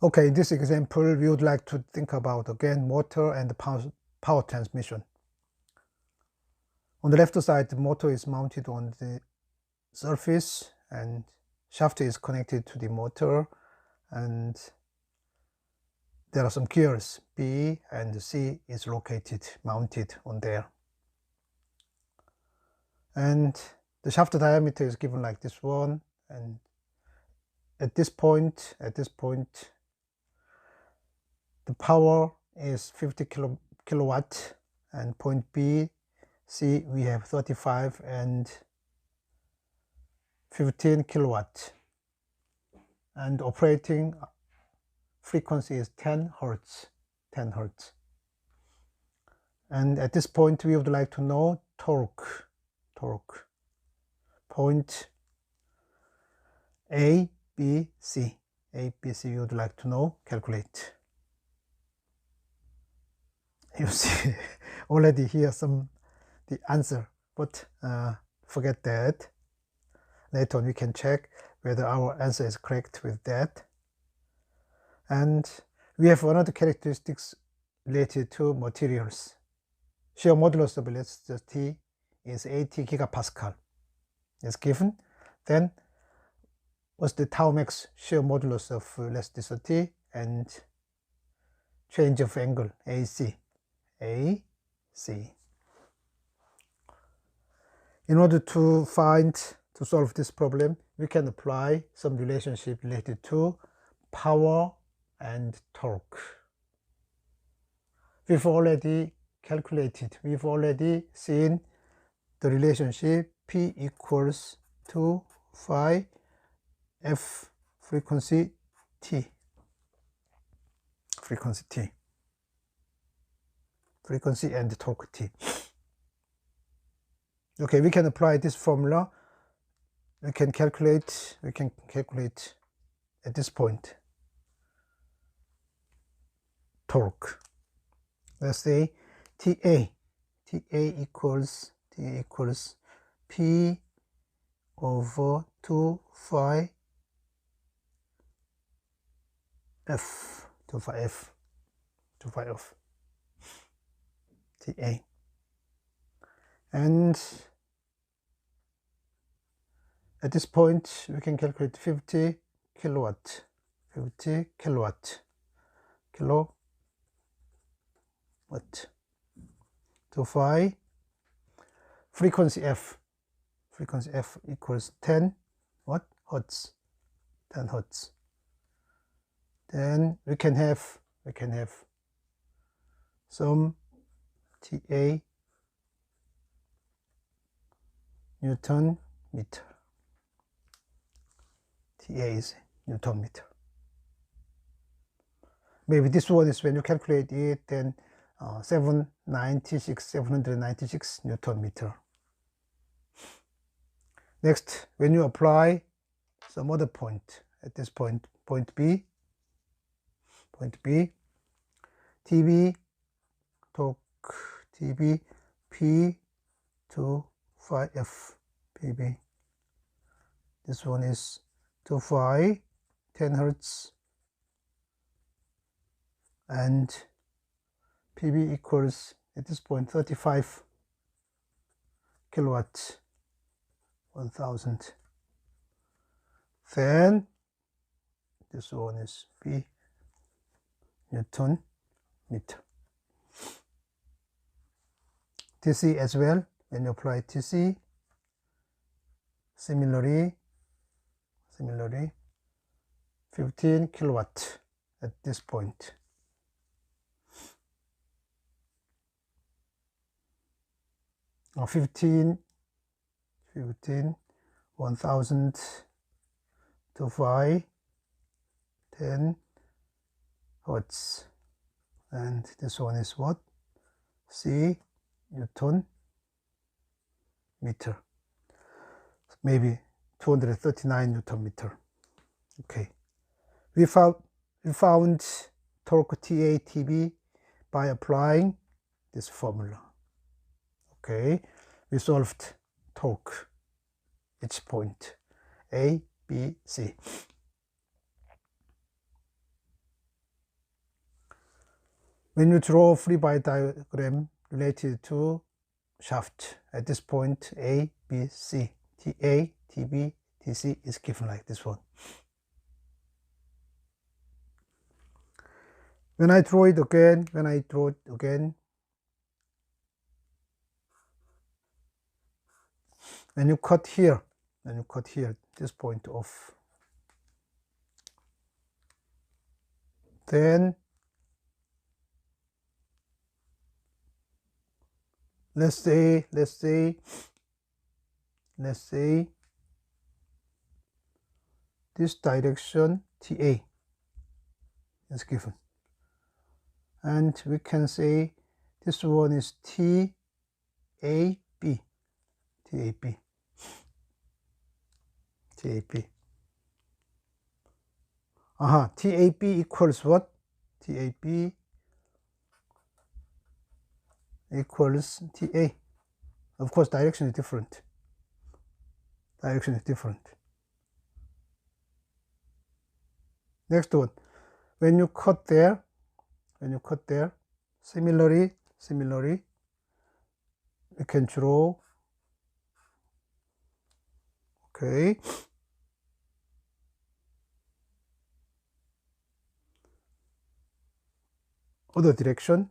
Okay, in this example, we would like to think about again motor and power transmission. On the left side, the motor is mounted on the surface and shaft is connected to the motor, and there are some gears. B and C is located, mounted on there. And the shaft diameter is given like this one, and at this point, the power is 50 kilowatt, and point B, C, we have 35 and 15 kilowatt, and operating frequency is 10 hertz. And at this point, we would like to know torque. Point A, B, C. We would like to know, calculate. You see already here the answer, but forget that. Later on we can check whether our answer is correct with that. And we have another characteristics related to materials. Shear modulus of elasticity is 80 gigapascal. It's given. Then what's the tau max shear modulus of elasticity and change of angle AC. In order to solve this problem, we can apply some relationship related to power and torque. We've already seen the relationship P equals to phi F frequency T. Frequency and torque T. Okay, we can apply this formula. We can calculate at this point torque. Let's say TA equals P over 2 phi F TA. And at this point, we can calculate 50 kilowatt. 2 phi frequency F equals 10 hertz. 10 hertz. Then we can have some TA Newton meter. TA is Newton meter. Maybe this one is, when you calculate it, then 796 Newton meter. Next, when you apply some other point, at this point B, TB, torque TB, P to phi F PB. This one is 2 phi 10 hertz, and PB equals at this point 35 kilowatt 1000. Then this one is P Newton meter. TC as well, when you apply TC, similarly 15 kilowatt at this point. Or 15 1000 to phi 10 hertz, and this one is what? C Newton meter, maybe 239 Newton meter. Okay, we found torque TA TB by applying this formula. Okay, we solved torque each point A, B, C. When you draw a free body diagram related to shaft at this point A, B, C, TA, TB, TC is given like this one. When I draw it again, when you cut here, this point off, then let's say this direction TA is given, and we can say this one is TAB. TAB equals what? TAB equals TA. Of course, direction is different. Next one, when you cut there, similarly, we can draw, okay, other direction.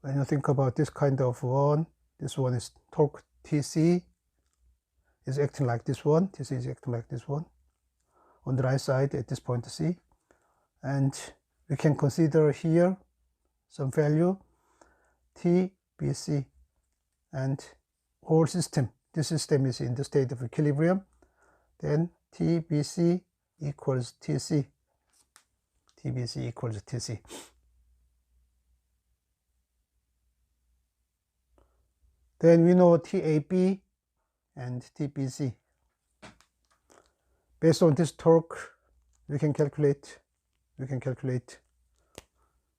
When you think about this kind of one, this one is torque TC is acting like this one, on the right side at this point C, and we can consider here some value TBC, and whole system, this system is in the state of equilibrium, then TBC equals TC. Then we know TAB and TBC. Based on this torque, we can calculate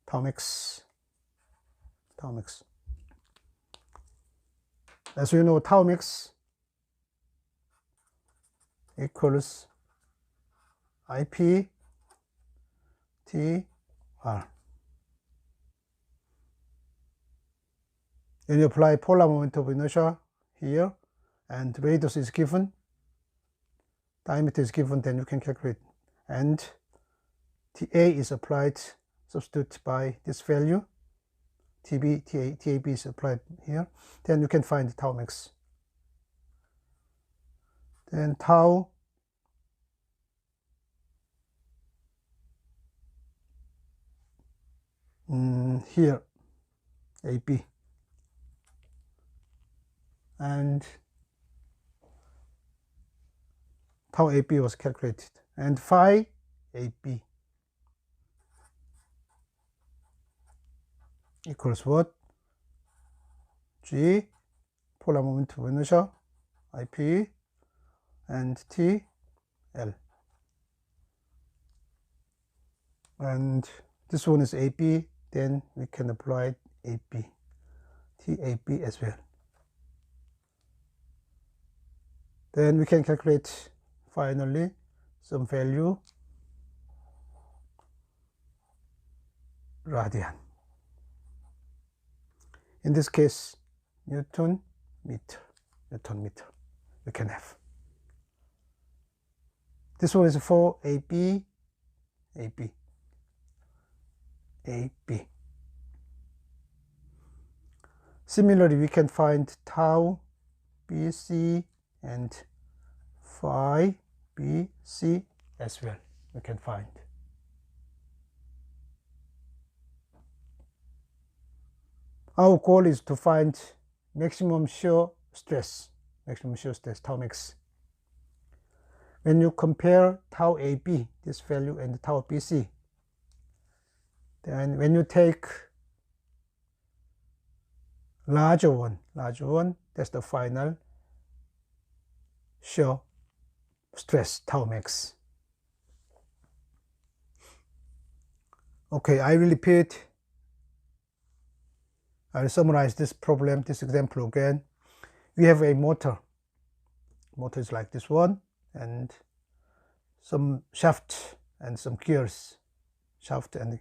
tau max. As we know, tau max equals IP TR. When you apply polar moment of inertia here, and radius is given, diameter is given, then you can calculate. And TA is applied, substitute by this value, TAB is applied here, then you can find the tau max. Then tau here, AB, and tau AB was calculated, and phi AB equals what? G, polar moment of inertia, IP, and TL. And this one is AB, then we can apply AB, TAB as well. Then we can calculate finally some value radian. In this case, Newton meter we can have. This one is for AB. Similarly, we can find tau BC and phi BC as well. We can find. Our goal is to find maximum shear stress, tau max. When you compare tau AB, this value, and tau BC, then when you take larger one, that's the final shear stress, tau max. Okay, I will repeat. I will summarize this problem, this example again. We have a motor. Motor is like this one, and some shaft and some gears. shaft and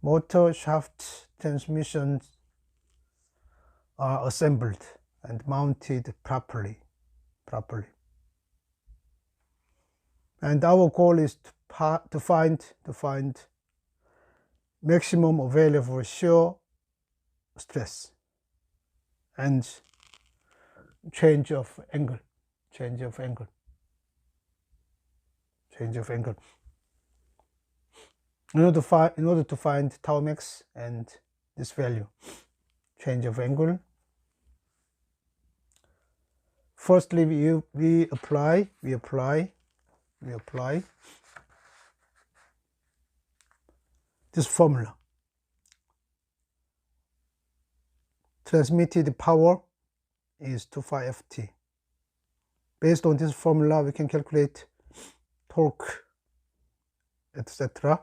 motor shaft transmissions are assembled and mounted properly. And our goal is to find maximum available shear stress and change of angle. In order to find tau max and this value, change of angle, firstly we apply this formula. Transmitted power is 2π Ft. Based on this formula, we can calculate torque, etc.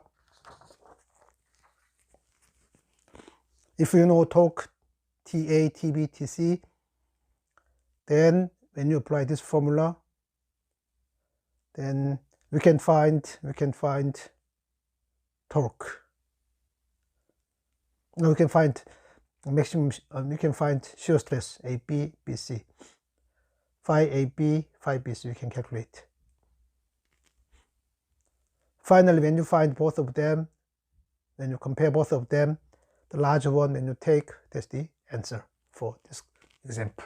If you know torque Ta, Tb, Tc, then when you apply this formula, then we can find torque. Now we can find maximum. We can find shear stress AB, BC. Phi AB, phi BC. We can calculate. Finally, when you find both of them, when you compare both of them, the larger one when you take, that's the answer for this example.